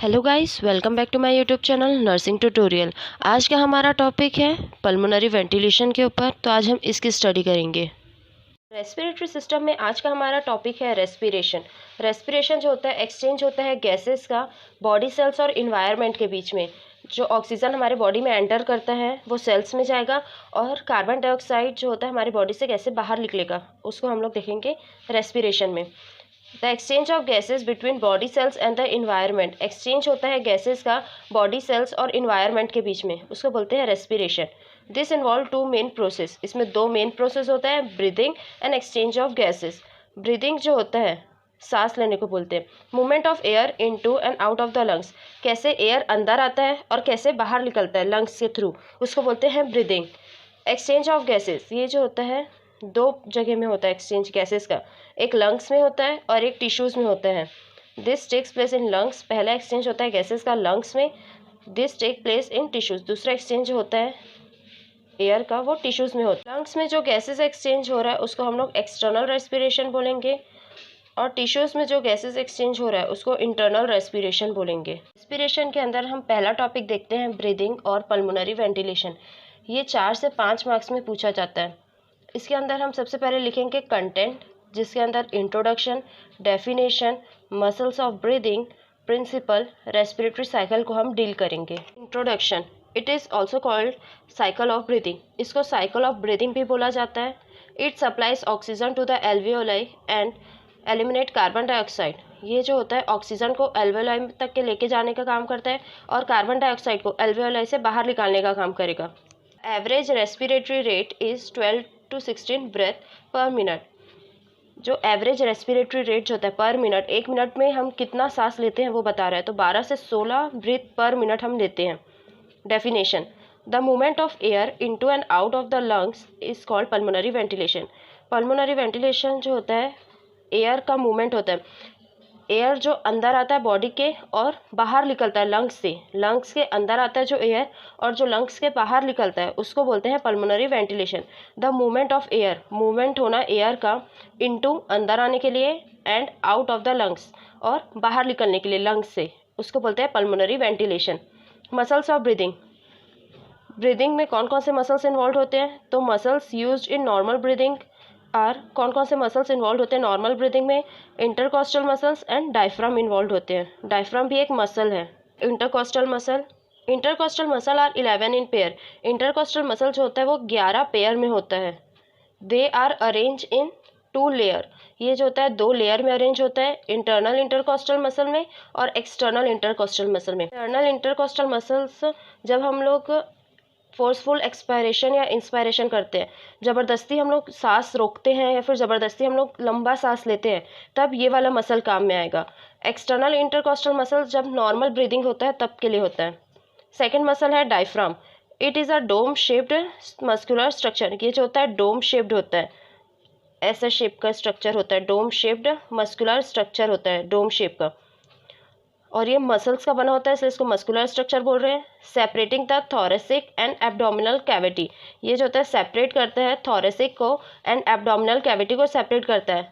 Hello guys, welcome back to my YouTube channel nursing tutorial. आज का हमारा topic है पल्मोनरी वेंटिलेशन के ऊपर। तो आज हम इसकी स्टडी करेंगे। रेस्पिरेटरी सिस्टम में आज का हमारा टॉपिक है रेस्पिरेशन। रेस्पिरेशन जो होता है एक्सचेंज होता है गैसेस का बॉडी सेल्स और इन्वायरमेंट के बीच में। जो ऑक्सीजन हमारे बॉडी में एंटर करता है वो सेल्स में जाएगा और कार्बन डाइऑक्साइड जो होता है हमारी बॉडी से कैसे बाहर निकलेगा उसको हम लोग देखेंगे रेस्पिरेशन में। The exchange of gases between body cells and the environment. Exchange होता है गैसेज का बॉडी सेल्स और इन्वायरमेंट के बीच में, उसको बोलते हैं respiration. This involve two main process. इसमें दो मेन प्रोसेस होता है, breathing and exchange of gases. Breathing जो होता है सांस लेने को बोलते हैं। Movement of air into and out of the lungs, कैसे एयर अंदर आता है और कैसे बाहर निकलता है लंग्स के थ्रू, उसको बोलते हैं ब्रीदिंग। एक्सचेंज ऑफ गैसेज, ये जो होता है दो जगह में होता है एक्सचेंज गैसेस का, एक लंग्स में होता है और एक टिश्यूज़ में होता है। This takes place in lungs, पहला एक्सचेंज होता है गैसेस का लंग्स में। This take place in tissues, दूसरा एक्सचेंज जो होता है एयर का वो टिश्यूज़ में होता है। लंग्स में जो गैसेस एक्सचेंज हो रहा है उसको हम लोग एक्सटर्नल रेस्पिरेशन बोलेंगे और टिश्यूज़ में जो गैसेस एक्सचेंज हो रहा है उसको इंटरनल रेस्पिरेशन बोलेंगे। रेस्पिरेशन के अंदर हम पहला टॉपिक देखते हैं ब्रीदिंग और पल्मोनरी वेंटिलेशन। ये 4 से 5 मार्क्स में पूछा जाता है। इसके अंदर हम सबसे पहले लिखेंगे कंटेंट, जिसके अंदर introduction, definition, muscles of breathing, principle, respiratory cycle को हम डील करेंगे। Introduction, it is also called cycle of breathing. इसको साइकिल ऑफ ब्रीदिंग भी बोला जाता है। It supplies oxygen to the alveoli and eliminate carbon dioxide. ये जो होता है ऑक्सीजन को एल्वियोलाई तक के लेके जाने का काम करता है और कार्बन डाइऑक्साइड को एल्वियोलाई से बाहर निकालने का काम करेगा। Average respiratory rate is 12 to 16 breath per minute. जो एवरेज रेस्पिरेटरी रेट जो होता है पर मिनट, एक मिनट में हम कितना सांस लेते हैं वो बता रहा है, तो 12 से 16 ब्रीथ पर मिनट हम लेते हैं। Definition, the movement of air into and out of the lungs is called pulmonary ventilation. Pulmonary ventilation जो होता है एयर का मूवमेंट होता है, एयर जो अंदर आता है बॉडी के और बाहर निकलता है लंग्स से, लंग्स के अंदर आता है जो एयर और जो लंग्स के बाहर निकलता है उसको बोलते हैं pulmonary ventilation. The movement of air, movement होना एयर का इनटू अंदर आने के लिए and out of the lungs और बाहर निकलने के लिए लंग्स से, उसको बोलते हैं pulmonary ventilation. Muscles of breathing, breathing में कौन कौन से मसल्स इन्वॉल्व होते हैं, तो muscles used in normal breathing are, कौन कौन से मसल्स इन्वॉल्व होते हैं नॉर्मल ब्रीदिंग में, intercostal muscles and diaphragm involve होते हैं। डायफ्राम भी एक मसल है। Intercostal muscle are 11 in pair. Intercostal muscle जो होता है वो 11 पेयर में होता है। They are arrange in 2 layer, ये जो होता है 2 लेयर में अरेंज होता है, इंटरनल इंटरकॉस्टल मसल में और एक्सटर्नल इंटरकॉस्टल मसल में। इंटरनल इंटरकॉस्टल मसल्स जब हम लोग फोर्सफुल एक्सपायरेशन या इंस्पायरेशन करते हैं, ज़बरदस्ती हम लोग सांस रोकते हैं या फिर ज़बरदस्ती हम लोग लंबा सांस लेते हैं, तब ये वाला मसल काम में आएगा। एक्सटर्नल इंटरकॉस्टल मसल जब नॉर्मल ब्रीदिंग होता है तब के लिए होता है। सेकेंड मसल है diaphragm. It is a dome shaped muscular structure. ये जो होता है डोम शेप्ड होता है, ऐसा शेप का स्ट्रक्चर होता है, डोम शेप्ड मस्कुलर स्ट्रक्चर होता है, डोम शेप का, और ये मसल्स का बना होता है इसलिए इसको मस्कुलर स्ट्रक्चर बोल रहे हैं। Separating the thoracic and abdominal cavity, ये जो होता है सेपरेट करता है थोरेसिक को एंड एब्डोमिनल कैविटी को सेपरेट करता है।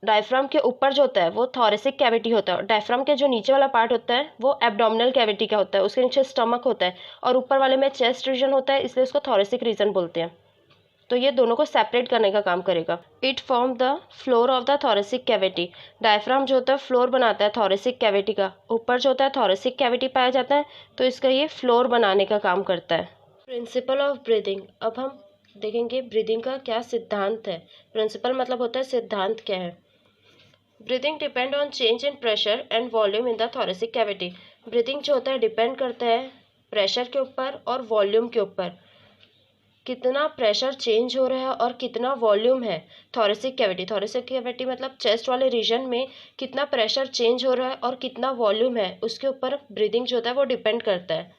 डायफ्राम के ऊपर जो होता है वो थोरेसिक कैविटी होता है, डायफ्राम के जो नीचे वाला पार्ट होता है वो एब्डोमिनल कैविटी का होता है, उसके नीचे स्टमक होता है और ऊपर वाले में चेस्ट रीजन होता है, इसलिए उसको थोरेसिक रीजन बोलते हैं। तो ये दोनों को सेपरेट करने का काम करेगा। It form the floor of the thoracic cavity. Diaphragm जो होता है फ्लोर बनाता है थोरेसिक कैविटी का, ऊपर जो होता है थोरेसिक कैविटी पाया जाता है तो इसका ये फ्लोर बनाने का काम करता है। प्रिंसिपल ऑफ ब्रीदिंग, अब हम देखेंगे ब्रीदिंग का क्या सिद्धांत है। प्रिंसिपल मतलब होता है सिद्धांत क्या है। Breathing depend on change in pressure and volume in the thoracic cavity. Breathing जो होता है डिपेंड करता है प्रेशर के ऊपर और वॉल्यूम के ऊपर, कितना प्रेशर चेंज हो रहा है और कितना वॉल्यूम है थोरेसिक कैविटी मतलब चेस्ट वाले रीजन में कितना प्रेशर चेंज हो रहा है और कितना वॉल्यूम है, उसके ऊपर ब्रीदिंग जो होता है वो डिपेंड करता है।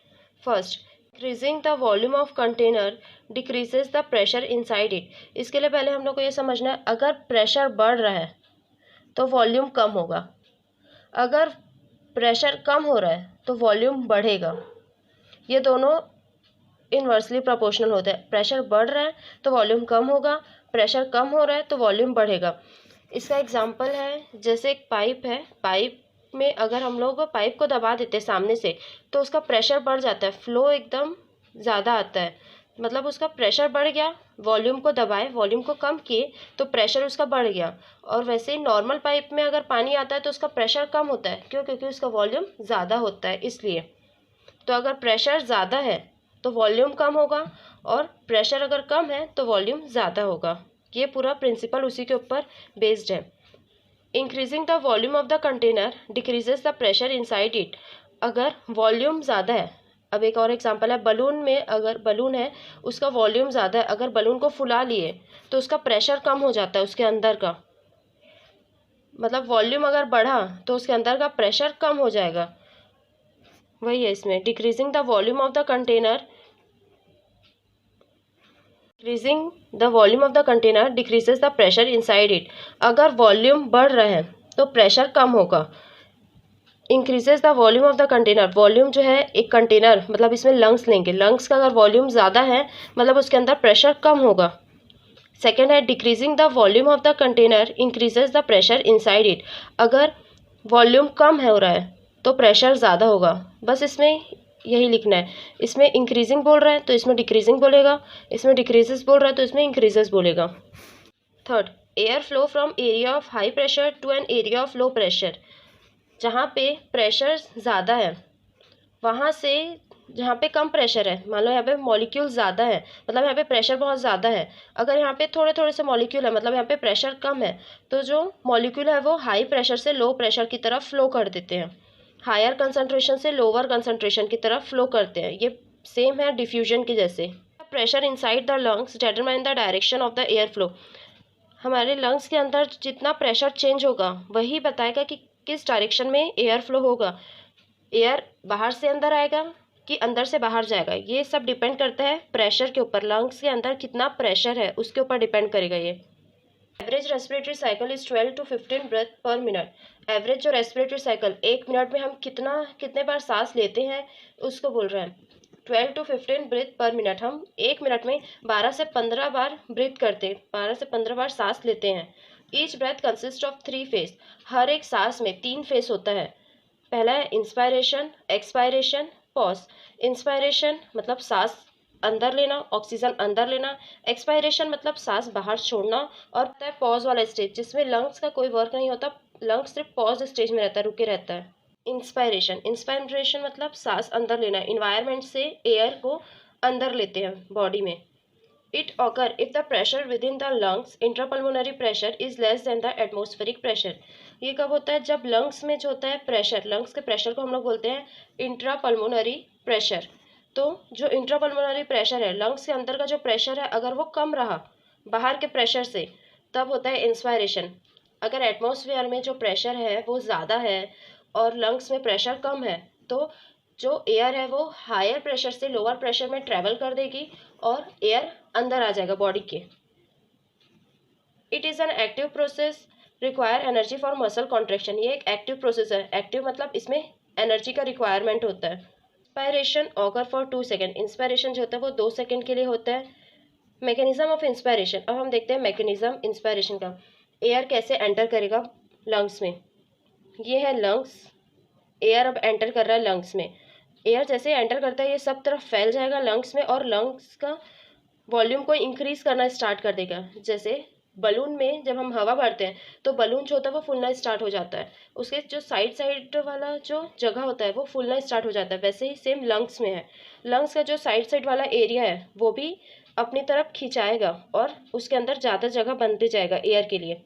First, increasing the volume of container decreases the pressure inside it. इसके लिए पहले हम लोग को ये समझना है, अगर प्रेशर बढ़ रहा है तो वॉल्यूम कम होगा, अगर प्रेशर कम हो रहा है तो वॉल्यूम बढ़ेगा। ये दोनों इनवर्सली प्रोपोर्शनल होता है। प्रेशर बढ़ रहा है तो वॉल्यूम कम होगा, प्रेशर कम हो रहा है तो वॉल्यूम बढ़ेगा। इसका एग्जांपल है, जैसे एक पाइप है, पाइप में अगर हम लोग पाइप को दबा देते हैं सामने से तो उसका प्रेशर बढ़ जाता है, फ्लो एकदम ज़्यादा आता है, मतलब उसका प्रेशर बढ़ गया। वॉल्यूम को दबाए, वॉल्यूम को कम किए तो प्रेशर उसका बढ़ गया। और वैसे ही नॉर्मल पाइप में अगर पानी आता है तो उसका प्रेशर कम होता है, क्यों? क्योंकि उसका वॉल्यूम ज़्यादा होता है इसलिए। तो अगर प्रेशर ज़्यादा है तो वॉल्यूम कम होगा, और प्रेशर अगर कम है तो वॉल्यूम ज़्यादा होगा। ये पूरा प्रिंसिपल उसी के ऊपर बेस्ड है। Increasing the volume of the container decreases the pressure inside it. अगर वॉल्यूम ज़्यादा है, अब एक और एग्जांपल है, बलून में अगर बलून है उसका वॉल्यूम ज़्यादा है, अगर बलून को फुला लिए तो उसका प्रेशर कम हो जाता है उसके अंदर का, मतलब वॉल्यूम अगर बढ़ा तो उसके अंदर का प्रेशर कम हो जाएगा। वही है इसमें, decreasing the volume of the container, decreasing the volume of the container decreases the pressure inside it. अगर वॉल्यूम बढ़ रहा है तो प्रेशर कम होगा। Increases the volume of the container, volume जो है एक कंटेनर, मतलब इसमें लंग्स लेंगे, लंग्स का अगर वॉल्यूम ज़्यादा है मतलब उसके अंदर प्रेशर कम होगा। सेकेंड है decreasing the volume of the container increases the pressure inside it. अगर वॉल्यूम कम हो रहा है तो प्रेशर ज़्यादा होगा। बस इसमें यही लिखना है, इसमें इंक्रीजिंग बोल रहा है तो इसमें डिक्रीजिंग बोलेगा, इसमें डिक्रीजेस बोल रहा है तो इसमें इंक्रीजेस बोलेगा। Third, air flow from area of high pressure to an area of low pressure. जहाँ पे प्रेशर ज़्यादा है वहाँ से जहाँ पे कम प्रेशर है, मान लो यहाँ पे मॉलिक्यूल ज़्यादा है, मतलब यहाँ पे प्रेशर बहुत ज़्यादा है। अगर यहाँ पे थोड़े थोड़े से मॉलिक्यूल है, मतलब यहाँ पे प्रेशर कम है, तो जो मॉलिक्यूल है वो हाई प्रेशर से लो प्रेशर की तरफ फ्लो कर देते हैं, हायर कंसनट्रेशन से लोअर कंसनट्रेशन की तरफ फ्लो करते हैं। ये सेम है डिफ्यूजन की जैसे। Pressure inside the lungs determine the direction of the air flow. हमारे लंग्स के अंदर जितना प्रेशर चेंज होगा वही बताएगा कि किस डायरेक्शन में एयर फ्लो होगा, एयर बाहर से अंदर आएगा कि अंदर से बाहर जाएगा। ये सब डिपेंड करता है प्रेशर के ऊपर, लंग्स के अंदर कितना प्रेशर है उसके ऊपर डिपेंड करेगा ये। Average respiratory cycle is 12 to 15 breath per minute. Average जो रेस्पिरेटरी साइकिल, एक मिनट में हम कितने बार सांस लेते हैं उसको बोल रहे हैं। 12 to 15 ब्रेथ पर मिनट, हम एक मिनट में 12 से 15 बार ब्रीथ करते हैं, 12 से 15 बार सांस लेते हैं। Each breath consist of 3 phase. हर एक सांस में 3 फेज होता है। पहला है इंस्पायरेशन, एक्सपायरेशन, पॉज। इंस्पायरेशन मतलब सांस अंदर लेना, ऑक्सीजन अंदर लेना। एक्सपायरेशन मतलब सांस बाहर छोड़ना। और पॉज वाला स्टेज जिसमें लंग्स का कोई वर्क नहीं होता, लंग्स सिर्फ पॉज स्टेज में रहता है, रुके रहता है। इंस्पायरेशन मतलब सांस अंदर लेना, इन्वायरमेंट से एयर को अंदर लेते हैं बॉडी में। It occur if the pressure with in the lungs intrapulmonary pressure is less than the atmospheric pressure. ये कब होता है? जब लंग्स में जो होता है प्रेशर, लंग्स के प्रेशर को हम लोग बोलते हैं इंट्रापल्मोनरी प्रेशर। तो जो इंट्रापल्मोनरी प्रेशर है, लंग्स के अंदर का जो प्रेशर है, अगर वो कम रहा बाहर के प्रेशर से तब होता है इंस्पायरेशन। अगर एटमॉस्फेयर में जो प्रेशर है वो ज़्यादा है और लंग्स में प्रेशर कम है तो जो एयर है वो हायर प्रेशर से लोअर प्रेशर में ट्रेवल कर देगी और एयर अंदर आ जाएगा बॉडी के। It is an active process require energy for muscle contraction. ये एक एक्टिव प्रोसेस है। एक्टिव मतलब इसमें एनर्जी का रिक्वायरमेंट होता है। Inspiration occur for 2 second. Inspiration जो होता है वो 2 सेकेंड के लिए होता है। मैकेनिज्म ऑफ इंस्पायरेशन, अब हम देखते हैं मैकेनिज्म इंस्पायरेशन का। एयर कैसे एंटर करेगा लंग्स में, ये है लंग्स। एयर अब एंटर कर रहा है लंग्स में। एयर जैसे एंटर करता है ये सब तरफ फैल जाएगा लंग्स में और लंग्स का वॉल्यूम को इंक्रीज करना स्टार्ट कर देगा। जैसे बलून में जब हम हवा भरते हैं तो बलून जो होता है वो फूलना स्टार्ट हो जाता है, उसके जो साइड वाला जो जगह होता है वो फूलना स्टार्ट हो जाता है। वैसे ही सेम लंग्स में है। लंग्स का जो साइड वाला एरिया है वो भी अपनी तरफ खिंचाएगा और उसके अंदर ज़्यादा जगह बनते जाएगा एयर के लिए।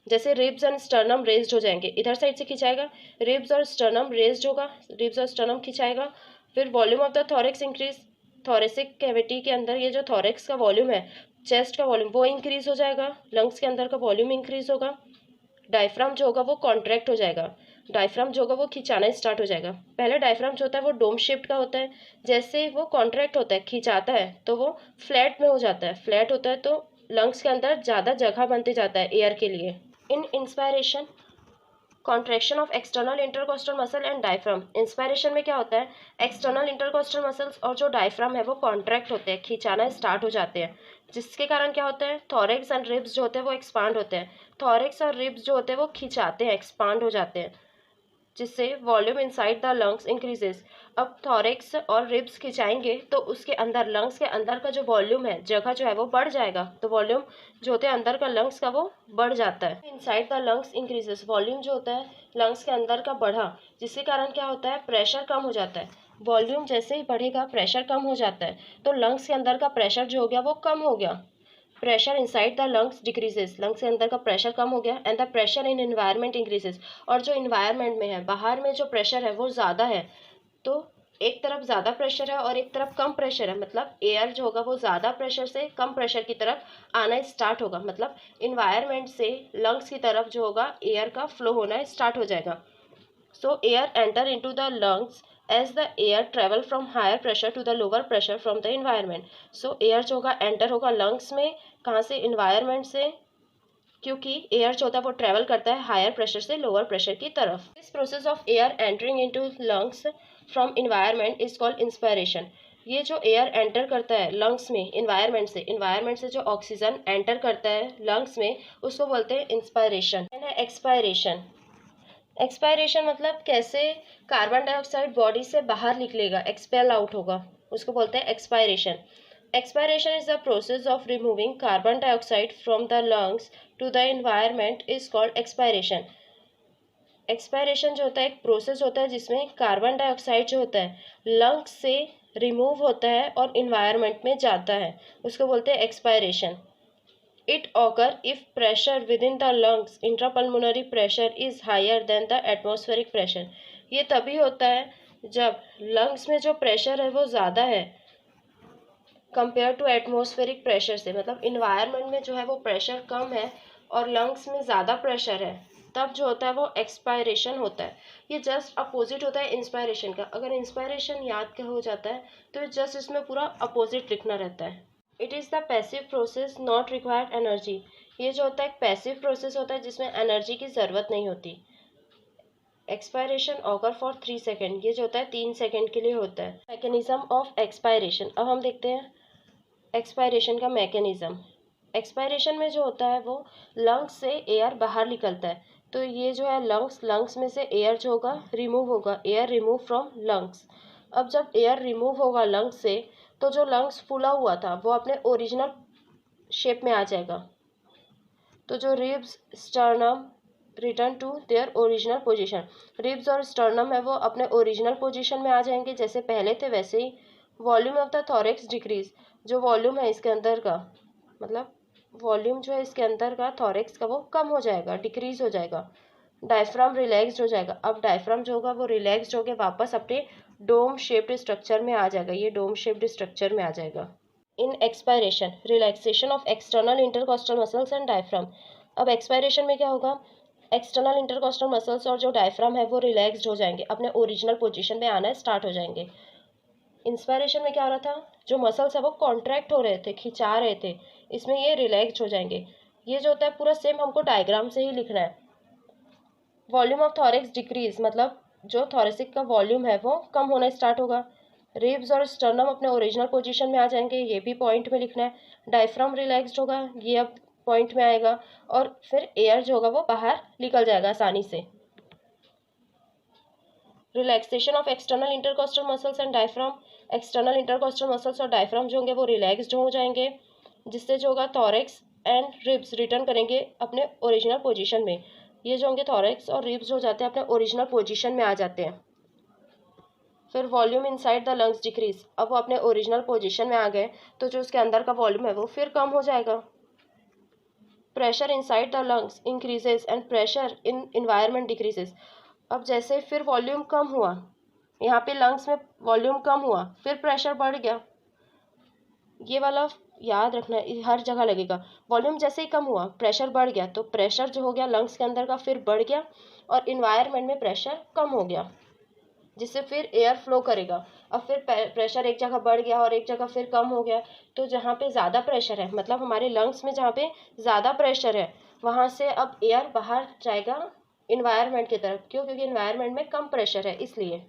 जैसे रिब्स एंड स्टर्नम रेज्ड हो जाएंगे, इधर साइड से खिंचाएगा, रिब्स और स्टर्नम रेज्ड होगा, रिब्स और स्टर्नम खिंचाएगा। फिर volume of the thorax increase, thoracic cavity के अंदर ये जो थॉरेक्स का वॉल्यूम है, चेस्ट का वॉल्यूम, वो इंक्रीज हो जाएगा। लंग्स के अंदर का वॉल्यूम इंक्रीज होगा। डायफ्राम जो होगा वो कॉन्ट्रैक्ट हो जाएगा, डायफ्राम जो होगा वो खिंचाना स्टार्ट हो जाएगा। पहले डायफ्राम जो होता है वो डोम शेप्ड का होता है, जैसे वो कॉन्ट्रैक्ट होता है, खिंचाता है तो वो फ्लैट में हो जाता है। फ्लैट होता है तो लंग्स के अंदर ज़्यादा जगह बनते जाता है एयर के लिए। In inspiration contraction of external intercostal muscle and diaphragm. Inspiration में क्या होता है, एक्सटर्नल इंटरकोस्टल मसल्स और जो डायफ्राम है वो कॉन्ट्रैक्ट होते हैं, खिंचाना स्टार्ट हो जाते हैं, जिसके कारण क्या होता है, थॉरेक्स एंड रिब्स जो होते हैं वो एक्सपांड होते हैं। थॉरेक्स और रिब्स जो होते हैं वो खिंचाते हैं, एक्सपांड हो जाते हैं। जिससे volume inside the lungs increases. अब थॉरेक्स और रिब्स खिंचाएंगे तो उसके अंदर, लंग्स के अंदर का जो वॉल्यूम है, जगह जो है वो बढ़ जाएगा। तो वॉल्यूम जो होता है अंदर का लंग्स का, वो बढ़ जाता है। Inside the lungs increases, volume जो होता है लंग्स के अंदर का बढ़ा, जिसके कारण क्या होता है, प्रेशर कम हो जाता है। वॉल्यूम जैसे ही बढ़ेगा प्रेशर कम हो जाता है, तो लंग्स के अंदर का प्रेशर जो हो गया वो कम हो गया। Pressure inside the lungs decreases, lungs के अंदर का प्रेशर कम हो गया। And the pressure in environment increases, और जो इन्वायरमेंट में है, बाहर में जो प्रेशर है वो ज़्यादा है। तो एक तरफ ज़्यादा प्रेशर है और एक तरफ कम प्रेशर है, मतलब एयर जो होगा वो ज़्यादा प्रेशर से कम प्रेशर की तरफ आना स्टार्ट होगा। मतलब इन्वायरमेंट से लंग्स की तरफ जो होगा एयर का फ्लो होना स्टार्ट हो जाएगा। So air enter into the lungs as the air travel from higher pressure to the lower pressure from the environment. So air जो होगा enter होगा lungs में, कहाँ से, environment से, क्योंकि एयर जो होता है वो ट्रेवल करता है हायर प्रेशर से लोअर प्रेशर की तरफ। This process of air entering into lungs from environment is called inspiration. ये जो एयर एंटर करता है लंग्स में इन्वायरमेंट से जो ऑक्सीजन एंटर करता है लंग्स में, उसको बोलते हैं इंस्पायरेशन एंड एक्सपायरेशन। एक्सपायरेशन मतलब कैसे कार्बन डाइऑक्साइड बॉडी से बाहर निकलेगा, एक्सपेल आउट होगा, उसको बोलते हैं expiration. Expiration is the process of removing carbon dioxide from the lungs to the environment is called expiration. Expiration जो होता है एक प्रोसेस होता है जिसमें कार्बन डाइऑक्साइड जो होता है लंग्स से रिमूव होता है और इन्वायरमेंट में जाता है, उसको बोलते हैं expiration. It occur if pressure within the lungs, intrapulmonary pressure is higher than the atmospheric pressure. ये तभी होता है जब लंग्स में जो प्रेशर है वो ज़्यादा है कंपेयर टू एटमॉस्फेरिक प्रेशर से, मतलब इन्वायरमेंट में जो है वो प्रेशर कम है और लंग्स में ज़्यादा प्रेशर है, तब जो होता है वो एक्सपायरेशन होता है। ये जस्ट अपोजिट होता है इंस्पायरेशन का। अगर इंस्पायरेशन याद क्या हो जाता है तो जस्ट इसमें पूरा अपोजिट लिखना रहता है। It is the passive process not required energy. ये जो होता है एक पैसिव प्रोसेस होता है जिसमें एनर्जी की ज़रूरत नहीं होती। एक्सपायरेशन ऑकर फॉर 3 सेकेंड, ये जो होता है 3 सेकेंड के लिए होता है। मैकेनिज्म ऑफ एक्सपायरेशन, अब हम देखते हैं एक्सपायरेशन का मैकेनिज्म। एक्सपायरेशन में जो होता है वो लंग्स से एयर बाहर निकलता है, तो ये जो है लंग्स में से एयर जो होगा रिमूव होगा, एयर रिमूव फ्रॉम लंग्स। अब जब एयर रिमूव होगा लंग्स से, तो जो लंग्स फूला हुआ था वो अपने ओरिजिनल शेप में आ जाएगा। तो जो ribs sternum return to their original position, ribs और स्टर्नम है वो अपने ओरिजिनल पोजीशन में आ जाएंगे जैसे पहले थे वैसे ही। Volume of the thorax decrease, जो वॉल्यूम है इसके अंदर का, मतलब वॉल्यूम जो है इसके अंदर का थॉरेक्स का वो कम हो जाएगा, डिक्रीज हो जाएगा। डायफ्राम रिलैक्स्ड हो जाएगा। अब डायफ्राम जो होगा वो रिलैक्स्ड होकर वापस अपने डोम शेप्ड स्ट्रक्चर में आ जाएगा, ये डोम शेप्ड स्ट्रक्चर में आ जाएगा। In expiration relaxation of external intercostal muscles and diaphragm. अब एक्सपायरेशन में क्या होगा, एक्सटर्नल इंटरकॉस्टल मसल्स और जो डायफ्राम है वो रिलैक्स्ड हो जाएंगे, अपने ओरिजिनल पोजीशन में आना स्टार्ट हो जाएंगे। इंस्पायरेशन में क्या हो रहा था, जो मसल्स है वो कॉन्ट्रैक्ट हो रहे थे, खिंचा रहे थे, इसमें ये रिलैक्स्ड हो जाएंगे। ये जो होता है पूरा सेम हमको डायग्राम से ही लिखना है। वॉल्यूम ऑफ थॉरेक्स डिक्रीज, मतलब जो थॉरेसिक का वॉल्यूम है वो कम होना स्टार्ट होगा। रिब्स और स्टर्नम अपने ओरिजिनल पोजीशन में आ जाएंगे, ये भी पॉइंट में लिखना है। डायफ्राम रिलैक्स्ड होगा, ये अब पॉइंट में आएगा, और फिर एयर जो होगा वो बाहर निकल जाएगा आसानी से। Relaxation of external intercostal muscles and diaphragm, external intercostal muscles और डायफ्राम जो होंगे वो रिलैक्स्ड हो जाएंगे, जिससे जो होगा थॉरेक्स एंड रिब्स रिटर्न करेंगे अपने ओरिजिनल पोजीशन में। ये जो होंगे थॉरेक्स और रिब्स हो जाते हैं अपने ओरिजिनल पोजीशन में आ जाते हैं। फिर volume inside the lungs decrease, अब वो अपने ओरिजिनल पोजीशन में आ गए तो जो उसके अंदर का वॉल्यूम है वो फिर कम हो जाएगा। Pressure inside the lungs increases and pressure in environment decreases. अब जैसे फिर वॉल्यूम कम हुआ, यहाँ पे लंग्स में वॉल्यूम कम हुआ, फिर प्रेशर बढ़ गया। ये वाला याद रखना, हर जगह लगेगा। वॉल्यूम जैसे ही कम हुआ प्रेशर बढ़ गया, तो प्रेशर जो हो गया लंग्स के अंदर का फिर बढ़ गया और इन्वायरमेंट में प्रेशर कम हो गया, जिससे फिर एयर फ्लो करेगा। अब फिर प्रेशर एक जगह बढ़ गया और एक जगह फिर कम हो गया, तो जहाँ पे ज़्यादा प्रेशर है, मतलब हमारे लंग्स में जहाँ पे ज़्यादा प्रेशर है, वहाँ से अब एयर बाहर जाएगा इन्वायरमेंट की तरफ। क्यों? क्योंकि इन्वायरमेंट में कम प्रेशर है इसलिए।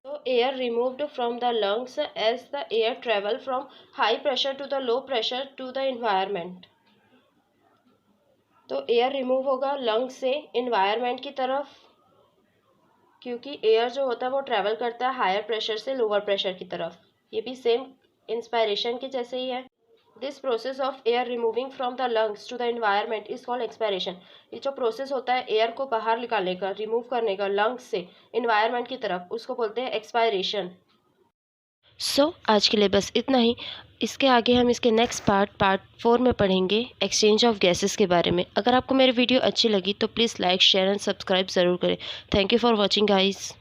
तो air removed from the lungs as the air travel from high pressure to the low pressure to the environment. तो एयर रिमूव होगा लंग्स से इन्वायरमेंट की तरफ, क्योंकि एयर जो होता है वो ट्रैवल करता है हायर प्रेशर से लोअर प्रेशर की तरफ। ये भी सेम इंस्पायरेशन के जैसे ही है। This process of air removing from the lungs to the environment is called expiration. ये जो प्रोसेस होता है एयर को बाहर निकालने का, रिमूव करने का लंग्स से एनवायरनमेंट की तरफ, उसको बोलते हैं एक्सपायरेशन। आज के लिए बस इतना ही। इसके आगे हम इसके नेक्स्ट पार्ट 4 में पढ़ेंगे एक्सचेंज ऑफ गैसेस के बारे में। अगर आपको मेरी वीडियो अच्छी लगी तो please like share and subscribe ज़रूर करें। Thank you for watching guys.